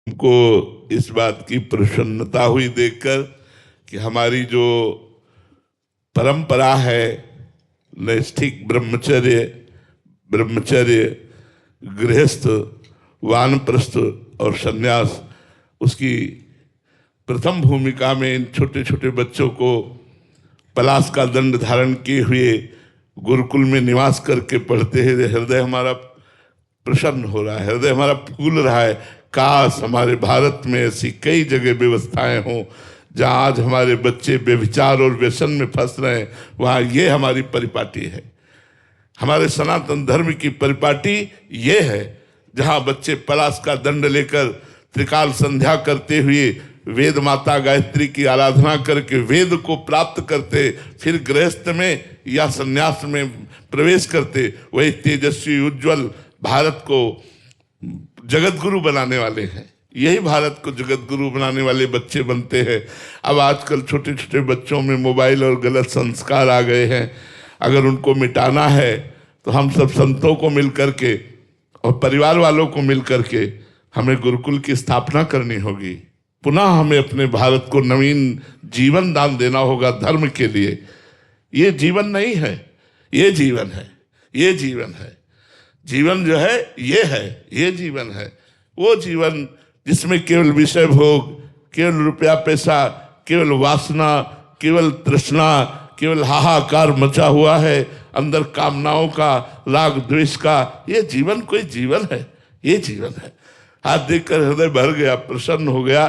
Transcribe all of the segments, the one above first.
हमको इस बात की प्रसन्नता हुई देखकर कि हमारी जो परंपरा है, नैष्ठिक ब्रह्मचर्य, गृहस्थ, वानप्रस्थ और सन्यास, उसकी प्रथम भूमिका में इन छोटे छोटे बच्चों को पलाश का दंड धारण किए हुए गुरुकुल में निवास करके पढ़ते हैं। हृदय हमारा प्रसन्न हो रहा है, हृदय हमारा फूल रहा है। काश हमारे भारत में ऐसी कई जगह व्यवस्थाएं हों जहाँ आज हमारे बच्चे व्यभिचार और व्यसन में फंस रहे हैं। वहाँ ये हमारी परिपाटी है, हमारे सनातन धर्म की परिपाटी ये है, जहाँ बच्चे पलाश का दंड लेकर त्रिकाल संध्या करते हुए वेद माता गायत्री की आराधना करके वेद को प्राप्त करते, फिर गृहस्थ में या संन्यास में प्रवेश करते, वही तेजस्वी उज्जवल भारत को जगत गुरु बनाने वाले हैं। यही भारत को जगत गुरु बनाने वाले बच्चे बनते हैं। अब आजकल छोटे छोटे बच्चों में मोबाइल और गलत संस्कार आ गए हैं। अगर उनको मिटाना है तो हम सब संतों को मिल करके और परिवार वालों को मिल करके हमें गुरुकुल की स्थापना करनी होगी। पुनः हमें अपने भारत को नवीन जीवन दान देना होगा धर्म के लिए। ये जीवन नहीं है, ये जीवन है, ये जीवन है। जीवन जो है ये जीवन है। वो जीवन जिसमें केवल विषय भोग, केवल रुपया पैसा, केवल वासना, केवल तृष्णा, केवल हाहाकार मचा हुआ है, अंदर कामनाओं का, राग द्वेष का, ये जीवन कोई जीवन है? ये जीवन है। हाथ देखकर हृदय भर गया, प्रसन्न हो गया।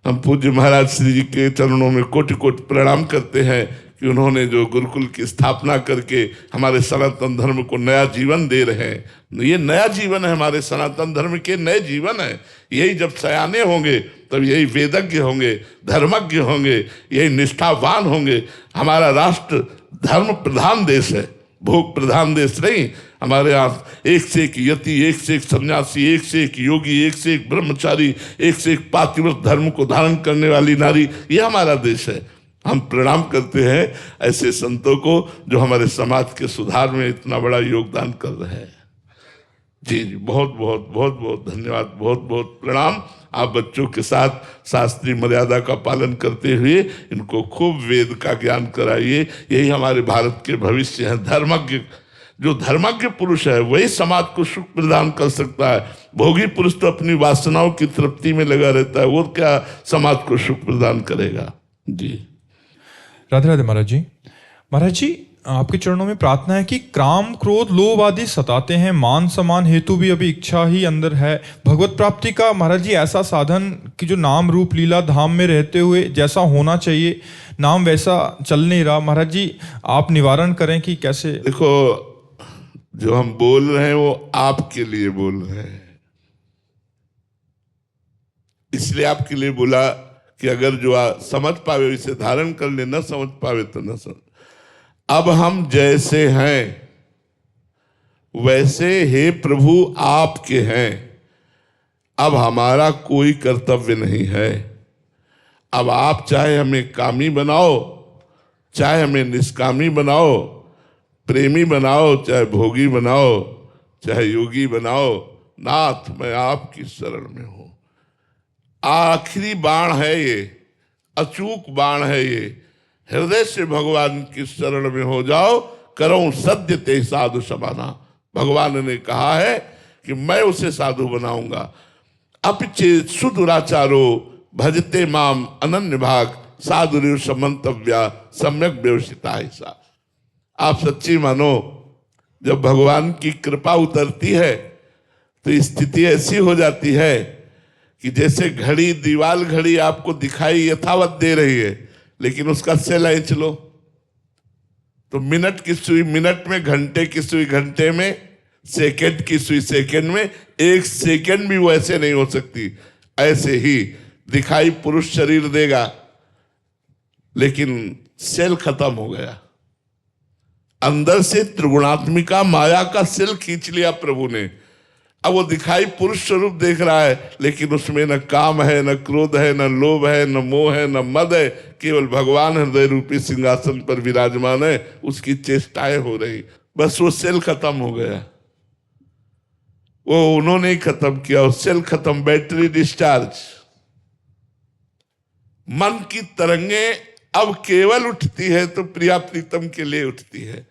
हम पूज्य महाराज श्री जी के चरणों में कोटि कोटि प्रणाम करते हैं कि उन्होंने जो गुरुकुल की स्थापना करके हमारे सनातन धर्म को नया जीवन दे रहे हैं। ये नया जीवन है, हमारे सनातन धर्म के नए जीवन है। यही जब सयाने होंगे तब यही वेदज्ञ होंगे, धर्मज्ञ होंगे, यही निष्ठावान होंगे। हमारा राष्ट्र धर्म प्रधान देश है, भोग प्रधान देश नहीं। हमारे यहाँ एक से एक यति, एक से एक सन्यासी, एक से एक योगी, एक से एक ब्रह्मचारी, एक से एक पातिव्रत धर्म को धारण करने वाली नारी, ये हमारा देश है। हम प्रणाम करते हैं ऐसे संतों को जो हमारे समाज के सुधार में इतना बड़ा योगदान कर रहे हैं। जी जी, बहुत बहुत बहुत बहुत धन्यवाद, बहुत बहुत प्रणाम। आप बच्चों के साथ शास्त्रीय मर्यादा का पालन करते हुए इनको खूब वेद का ज्ञान कराइए। यही हमारे भारत के भविष्य हैं। धर्मज्ञ, जो धर्मज्ञ पुरुष है वही समाज को सुख प्रदान कर सकता है। भोगी पुरुष तो अपनी वासनाओं की तृप्ति में लगा रहता है, वो क्या समाज को सुख प्रदान करेगा? जी राधे राधे महाराज जी। महाराज जी, आपके चरणों में प्रार्थना है कि काम क्रोध लोभ आदि सताते हैं, मान सम्मान हेतु भी अभी इच्छा ही अंदर है। भगवत प्राप्ति का महाराज जी ऐसा साधन कि जो नाम रूप लीला धाम में रहते हुए जैसा होना चाहिए नाम वैसा चल नहीं रहा। महाराज जी आप निवारण करें कि कैसे। देखो, जो हम बोल रहे हैं वो आपके लिए बोल रहे हैं, इसलिए आपके लिए बोला कि अगर जो समझ पावे इसे धारण कर ले, न समझ पावे तो न समझ। अब हम जैसे हैं वैसे हे प्रभु आपके हैं। अब हमारा कोई कर्तव्य नहीं है। अब आप चाहे हमें कामी बनाओ, चाहे हमें निष्कामी बनाओ, प्रेमी बनाओ, चाहे भोगी बनाओ, चाहे योगी बनाओ, नाथ मैं आपकी शरण में हूं। आखिरी बाण है ये, अचूक बाण है ये। हृदय से भगवान की शरण में हो जाओ, करो सद्य ते साधु समाना। भगवान ने कहा है कि मैं उसे साधु बनाऊंगा। अपिचेत सुदुराचारो भजते माम अनन्य भाग साधु समंतव्या सम्यक व्यवसिता ऐसा। आप सच्ची मानो, जब भगवान की कृपा उतरती है तो स्थिति ऐसी हो जाती है कि जैसे घड़ी, दीवाल घड़ी आपको दिखाई यथावत दे रही है, लेकिन उसका सेल खींच लो तो मिनट की सुई मिनट में, घंटे की सुई घंटे में, सेकंड की सुई सेकंड में, एक सेकंड भी वो ऐसे नहीं हो सकती। ऐसे ही दिखाई पुरुष शरीर देगा, लेकिन सेल खत्म हो गया। अंदर से त्रिगुणात्मिका माया का सेल खींच लिया प्रभु ने। अब वो दिखाई पुरुष स्वरूप देख रहा है, लेकिन उसमें न काम है, न क्रोध है, न लोभ है, न मोह है, न मद है। केवल भगवान हृदय रूपी सिंहासन पर विराजमान है, उसकी चेष्टाएं हो रही। बस वो सेल खत्म हो गया। वो उन्होंने ही खत्म किया, सेल खत्म, बैटरी डिस्चार्ज। मन की तरंगे अब केवल उठती है तो प्रिया प्रीतम के लिए उठती है।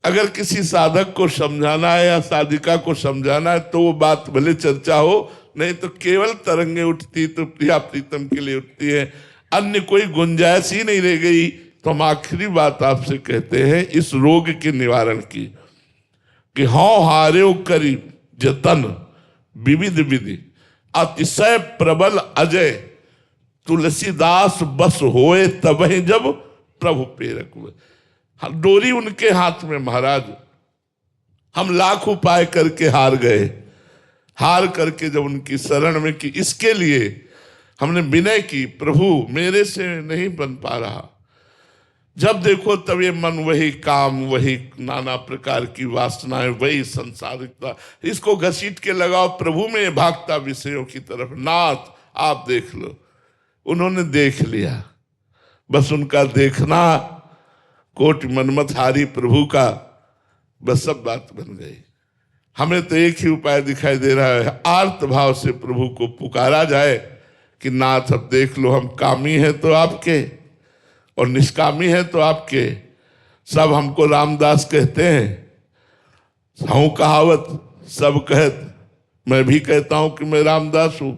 अगर किसी साधक को समझाना है या साधिका को समझाना है तो वो बात भले चर्चा हो, नहीं तो केवल तरंगे उठती तो प्रिया प्रीतम के लिए उठती है, अन्य कोई गुंजाइश ही नहीं रह गई। तो हम आखिरी बात आपसे कहते हैं इस रोग के निवारण की, कि हाँ हारे करी जतन विविध विधि अतिशय प्रबल अजय, तुलसीदास बस होए तबहि जब प्रभु प्रेरक हुए। डोरी उनके हाथ में महाराज। हम लाख उपाय करके हार गए, हार करके जब उनकी शरण में की, इसके लिए हमने विनय की, प्रभु मेरे से नहीं बन पा रहा। जब देखो तब ये मन वही काम, वही नाना प्रकार की वासनाएं, वही संसारिकता, इसको घसीट के लगाओ प्रभु में भागता विषयों की तरफ। नाथ आप देख लो, उन्होंने देख लिया, बस उनका देखना कोटि मनमत हारी प्रभु का, बस सब बात बन गई। हमें तो एक ही उपाय दिखाई दे रहा है, आर्त भाव से प्रभु को पुकारा जाए कि नाथ अब देख लो, हम कामी हैं तो आपके और निष्कामी है तो आपके। सब हमको रामदास कहते हैं, हूँ कहावत सब कहत, मैं भी कहता हूं कि मैं रामदास हूं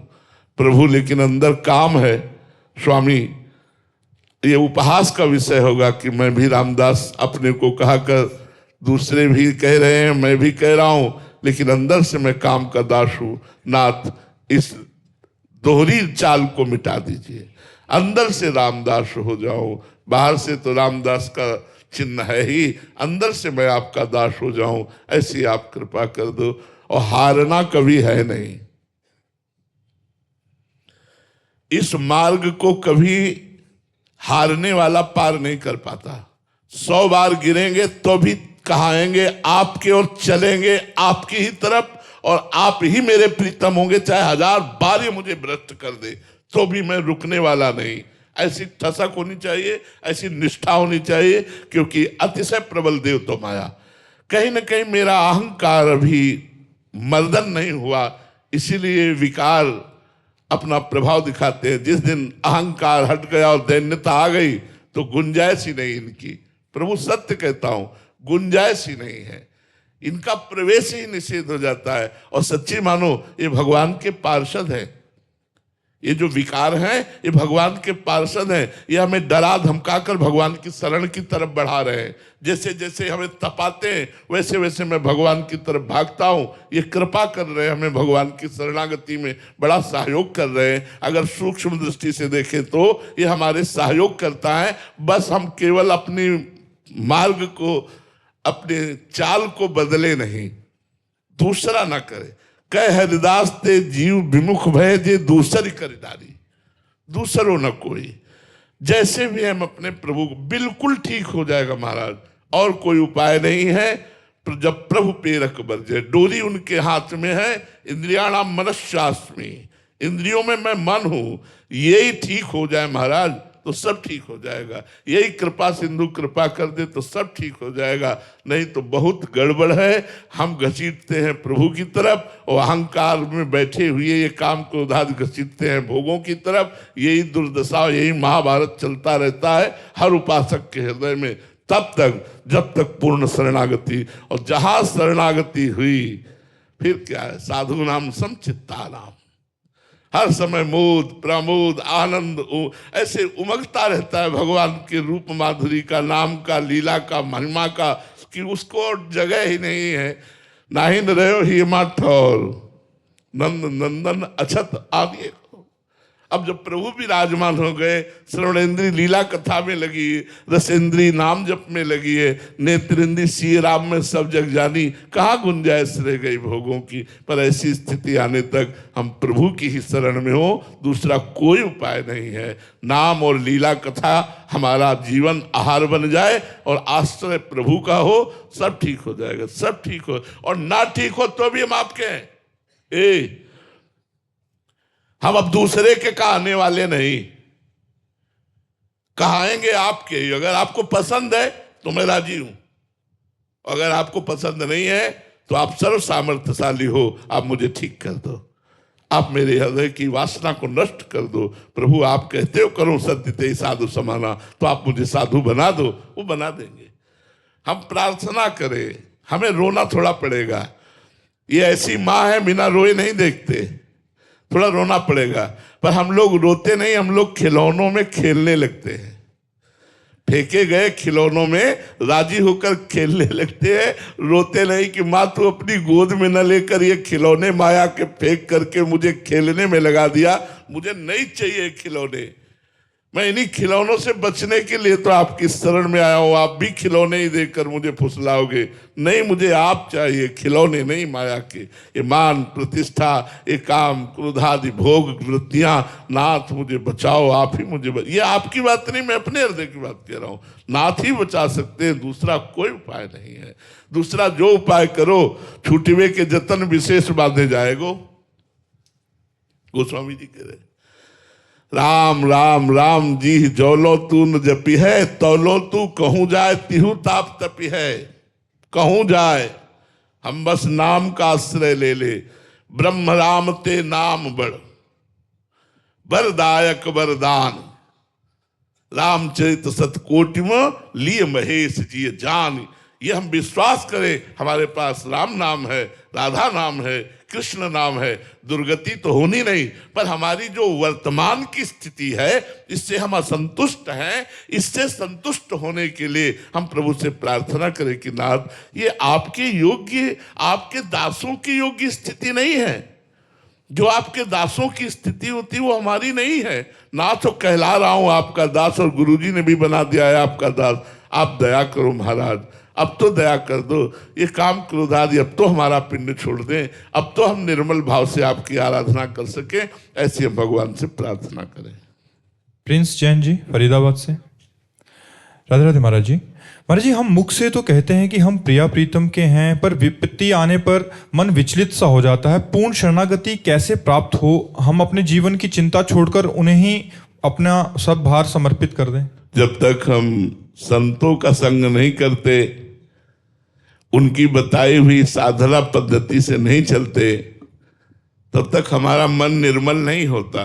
प्रभु, लेकिन अंदर काम है स्वामी। ये उपहास का विषय होगा कि मैं भी रामदास अपने को कहा कर, दूसरे भी कह रहे हैं, मैं भी कह रहा हूं, लेकिन अंदर से मैं काम का दास हूं। नाथ इस दोहरी चाल को मिटा दीजिए, अंदर से रामदास हो जाऊं। बाहर से तो रामदास का चिन्ह है ही, अंदर से मैं आपका दास हो जाऊं, ऐसी आप कृपा कर दो। और हारना कभी है नहीं, इस मार्ग को कभी हारने वाला पार नहीं कर पाता। 100 बार गिरेंगे तो भी कहाएंगे आपके और चलेंगे आपकी ही तरफ, और आप ही मेरे प्रीतम होंगे, चाहे 1000 बार ये मुझे भ्रष्ट कर दे तो भी मैं रुकने वाला नहीं। ऐसी ठसक होनी चाहिए, ऐसी निष्ठा होनी चाहिए, क्योंकि अतिशय प्रबल देव तो माया। कहीं ना कहीं मेरा अहंकार अभी मर्दन नहीं हुआ, इसीलिए विकार अपना प्रभाव दिखाते हैं। जिस दिन अहंकार हट गया और दैन्यता आ गई तो गुंजाइश ही नहीं इनकी। प्रभु सत्य कहता हूं, गुंजाइश ही नहीं है, इनका प्रवेश ही निषेध हो जाता है। और सच्ची मानो ये भगवान के पार्षद हैं, ये जो विकार हैं ये भगवान के पार्षद हैं। ये हमें डरा धमकाकर भगवान की शरण की तरफ बढ़ा रहे हैं। जैसे जैसे हमें तपाते हैं वैसे वैसे मैं भगवान की तरफ भागता हूं। ये कृपा कर रहे हैं, हमें भगवान की शरणागति में बड़ा सहयोग कर रहे हैं। अगर सूक्ष्म दृष्टि से देखें तो ये हमारे सहयोग करता है। बस हम केवल अपनी मार्ग को, अपने चाल को बदले नहीं, दूसरा ना करें। कह हरिदास ते जीव विमुख भय जे दूसरी करिदारी, दूसरो न कोई। जैसे भी हम अपने प्रभु को, बिल्कुल ठीक हो जाएगा महाराज, और कोई उपाय नहीं है। जब प्रभु प्रेरक बरजे, डोरी उनके हाथ में है। इंद्रियाणाम मनश्चास्मि, इंद्रियों में मैं मन हूं, यही ठीक हो जाए महाराज तो सब ठीक हो जाएगा। यही कृपा सिंधु कृपा कर दे तो सब ठीक हो जाएगा, नहीं तो बहुत गड़बड़ है। हम घसीटते हैं प्रभु की तरफ और अहंकार में बैठे हुए ये काम को उधार घसीटते हैं भोगों की तरफ। यही दुर्दशा, यही महाभारत चलता रहता है हर उपासक के हृदय में, तब तक जब तक पूर्ण शरणागति। और जहां शरणागति हुई फिर क्या है, साधु नाम समचित्ता नाम, हर समय मोद प्रमोद आनंद ऐसे उमगता रहता है भगवान के रूप माधुरी का, नाम का, लीला का, महिमा का, कि उसको जगह ही नहीं है। नाहिन रहो ही माठौर नंद नंदन अछत आदि। अब जब प्रभु विराजमान हो गए, श्रवणेन्द्री लीला कथा में लगी है, रसेंद्री नाम जप में लगी है, नेत्रेंद्री श्री राम में सब जग जानी, कहाँ गुंजाइश रह गई भोगों की। पर ऐसी स्थिति आने तक हम प्रभु की ही शरण में हो, दूसरा कोई उपाय नहीं है। नाम और लीला कथा हमारा जीवन आहार बन जाए और आश्रय प्रभु का हो, सब ठीक हो जाएगा, सब ठीक हो। और ना ठीक हो तो भी हम आपके हैं। हम अब दूसरे के कहाने वाले नहीं, कहाएंगे आपके। अगर आपको पसंद है तो मैं राजी हूं, अगर आपको पसंद नहीं है तो आप सर्व सामर्थ्यशाली हो, आप मुझे ठीक कर दो, आप मेरे हृदय की वासना को नष्ट कर दो। प्रभु आप कहते हो करो सत्य ते साधु समाना, तो आप मुझे साधु बना दो। वो बना देंगे। हम प्रार्थना करें, हमें रोना थोड़ा पड़ेगा। ये ऐसी माँ है बिना रोए नहीं देखते, थोड़ा रोना पड़ेगा। पर हम लोग रोते नहीं, हम लोग खिलौनों में खेलने लगते हैं। फेंके गए खिलौनों में राजी होकर खेलने लगते हैं, रोते नहीं कि माँ तू अपनी गोद में न लेकर ये खिलौने माया के फेंक करके मुझे खेलने में लगा दिया। मुझे नहीं चाहिए खिलौने, मैं इन्हीं खिलौनों से बचने के लिए तो आपकी शरण में आया हूं। आप भी खिलौने ही देकर मुझे फुसलाओगे, नहीं मुझे आप चाहिए, खिलौने नहीं माया के। ये मान प्रतिष्ठा, ये काम क्रोधादि भोग वृत्तियां, नाथ मुझे बचाओ, आप ही मुझे ये आपकी बात नहीं, मैं अपने हृदय की बात कह रहा हूं। नाथ ही बचा सकते हैं, दूसरा कोई उपाय नहीं है। दूसरा जो उपाय करो छूटवे के जतन विशेष बांधे जाएगो। गोस्वामी जी कह रहे राम राम राम जी जौलो तू न जपी है, तौलो तू कहूं जाए तिहु ताप तपी है। कहूं जाए हम बस नाम का आश्रय ले ले, ब्रह्म राम ते नाम बड़ वरदायक वरदान। रामचरित सतकोटि में लिए महेश जी जान। ये हम विश्वास करें, हमारे पास राम नाम है, राधा नाम है, कृष्ण नाम है। दुर्गति तो होनी नहीं, पर हमारी जो वर्तमान की स्थिति है इससे हम असंतुष्ट हैं। इससे संतुष्ट होने के लिए हम प्रभु से प्रार्थना करें कि नाथ ये आपके योग्य, आपके दासों की योग्य स्थिति नहीं है। जो आपके दासों की स्थिति होती वो हमारी नहीं है। ना तो कहला रहा हूं आपका दास, और गुरुजी ने भी बना दिया है आपका दास। आप दया करो महाराज, अब तो दया कर दो। ये काम क्रोधादि अब तो हमारा पिंड छोड़ दें, अब तो हम निर्मल भाव से आपकी आराधना कर सकें। ऐसी हम भगवान से प्रार्थना करें। प्रिंस जैन जी फरीदाबाद से। राधे राधे महाराज जी। महाराज जी, हम मुख से तो कहते हैं कि हम प्रिया प्रीतम के हैं, पर विपत्ति आने पर मन विचलित सा हो जाता है। पूर्ण शरणागति कैसे प्राप्त हो? हम अपने जीवन की चिंता छोड़कर उन्हें ही अपना सब भार समर्पित कर दें। जब तक हम संतों का संग नहीं करते, उनकी बताई हुई साधना पद्धति से नहीं चलते, तब तक हमारा मन निर्मल नहीं होता।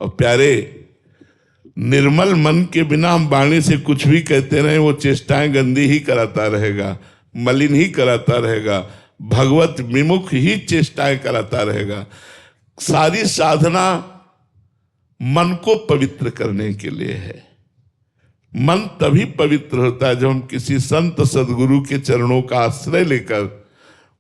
और प्यारे, निर्मल मन के बिना हम वाणी से कुछ भी कहते रहे, वो चेष्टाएं गंदी ही कराता रहेगा, मलिन ही कराता रहेगा, भगवत विमुख ही चेष्टाएं कराता रहेगा। सारी साधना मन को पवित्र करने के लिए है। मन तभी पवित्र होता है जब हम किसी संत सदगुरु के चरणों का आश्रय लेकर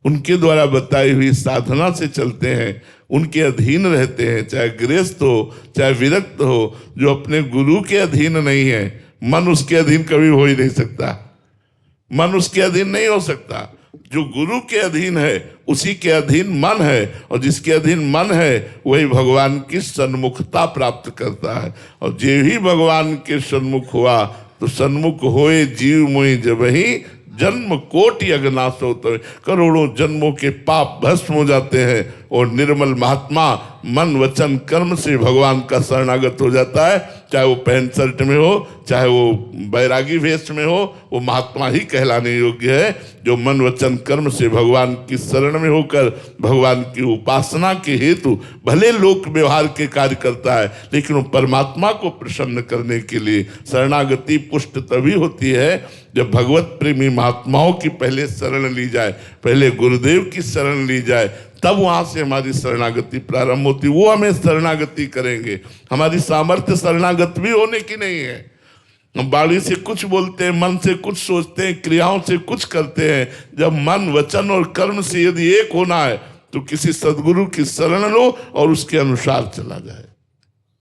उनके द्वारा बताई हुई साधना से चलते हैं, उनके अधीन रहते हैं। चाहे गृहस्थ हो चाहे विरक्त हो, जो अपने गुरु के अधीन नहीं है, मन उसके अधीन कभी हो ही नहीं सकता। मन उसके अधीन नहीं हो सकता। जो गुरु के अधीन है उसी के अधीन मन है, और जिसके अधीन मन है वही भगवान की सन्मुखता प्राप्त करता है। और जे ही भगवान के सन्मुख हुआ तो सन्मुख होए जीव मोहि जबहि जन्म कोटि अगनाश होते हैं। करोड़ों जन्मों के पाप भस्म हो जाते हैं, और निर्मल महात्मा मन वचन कर्म से भगवान का शरणागत हो जाता है। चाहे वो पैंट शर्ट में हो, चाहे वो बैरागी वेश में हो, वो महात्मा ही कहलाने योग्य है जो मन वचन कर्म से भगवान की शरण में होकर भगवान की उपासना के हेतु भले लोक व्यवहार के कार्य करता है, लेकिन वो परमात्मा को प्रसन्न करने के लिए शरणागति पुष्ट तभी होती है जब भगवत प्रेमी महात्माओं की पहले शरण ली जाए, पहले गुरुदेव की शरण ली जाए, तब वहां से हमारी शरणागति प्रारंभ होती। वो हमें शरणागति करेंगे। हमारी सामर्थ्य शरणागत भी होने की नहीं है। हम वाणी से कुछ बोलते हैं, मन से कुछ सोचते हैं, क्रियाओं से कुछ करते हैं। जब मन वचन और कर्म से यदि एक होना है तो किसी सदगुरु की शरण लो और उसके अनुसार चला जाए।